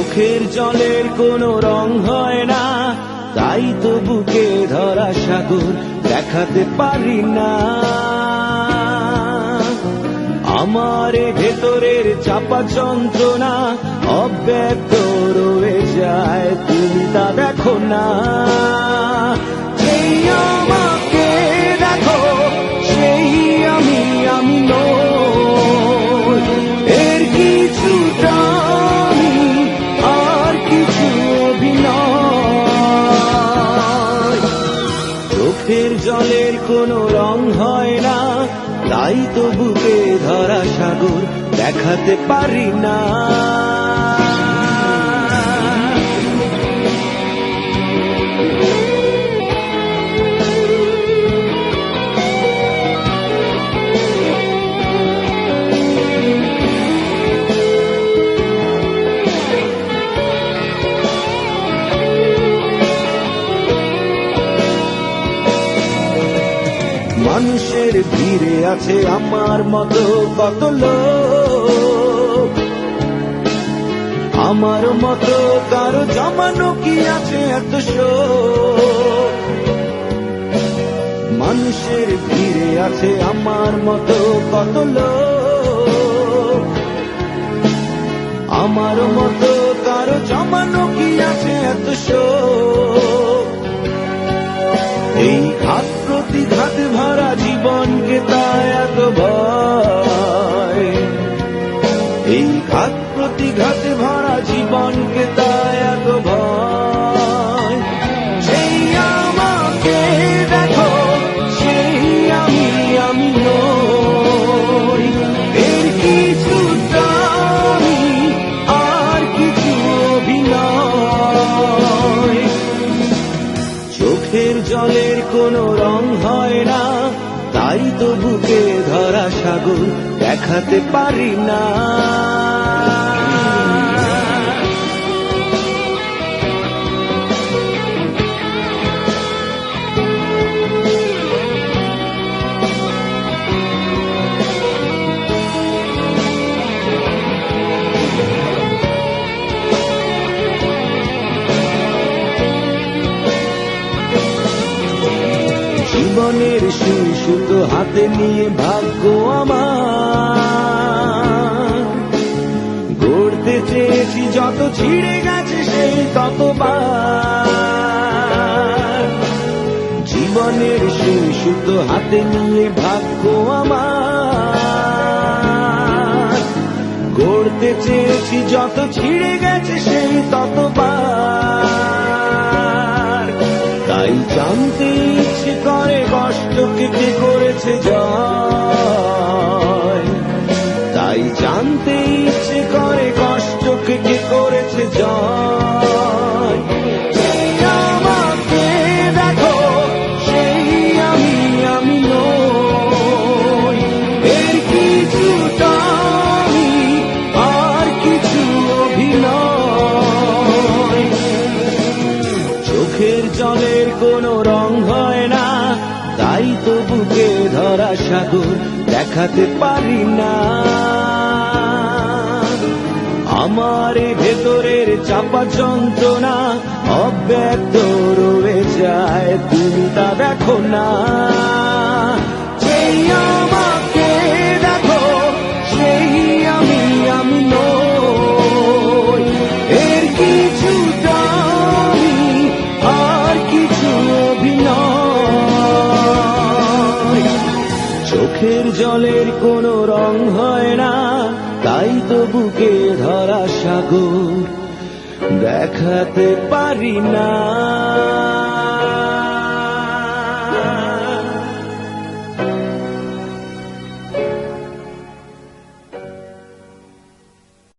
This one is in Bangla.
চোখের জলের কোনো রং হয় না, তাই তো বুকে ধরা সাগর দেখাতে পারি না। আমার ভেতরের চাপা যন্ত্রণা অব্যক্ত রয়ে যায়, তুমি তা দেখো না। যেই আমাকে দেখো সেই আমি নই, এর কিছুটা আমি আর কিছু অভিনয়। চোখের জলের কোনো রং হয় না, তাই তো বুকে ধরা সাগর দেখাতে পারি না। মানুষের ভিড়ে আছে আমার মতো কত লোক, আমার মতো কারো জমানো কি আছে এত শোক। মানুষের ভিড়ে আছে আমার মতো কত লোক, আমার মতো কারো জমানো কি আছে এত শোক। এই ঘাত প্রতিঘাত ভরা জীবনকে তাই এত ভয়, এই ঘাত প্রতিঘাত ভরা জীবনকে তাই এত ভয়। সেই আমাকে দেখো সেই আমি নই, এর কিছুটা আমি আর কিছু অভিনয়। চোখের জলের কোনো রং হয় না, তাই তো বুকে ধরা সাগর দেখাতে পারি না। জীবনের সুই সুতো হাতে নিয়ে ভাগ্য আমার গড়তে চেয়েছি, যত ছিঁড়ে গেছে সেই ততবার। জীবনের সুই সুতো হাতে নিয়ে ভাগ্য আমার গড়তে চেয়েছি, যত ছিঁড়ে গেছে সেই ততবার। তাই জানতে ইচ্ছে করে কষ্টকে কে করেছে জয়, তাই জানতে ইচ্ছে করে কষ্টকে কে করেছে জয়। সেই আমাকে দেখো সেই আমি নই, এর কিছুটা আমি আর কিছু অভিনয়। চোখের জলের কোনো রং হয় না, তাই তো বুকে ধরা সাগর দেখাতে পারি না। আমার ভেতরের চাপা যন্ত্রণা অব্যক্ত রয়ে যায়, তুমি তা দেখো না। সেই আমাকে দেখো সেই আমি নই, এর কিছুটা আমি আর কিছু অভিনয়। চোখের জলের কোনো রং হয় না, তাই তো বুকে ধরা সাগর দেখাতে পারি না।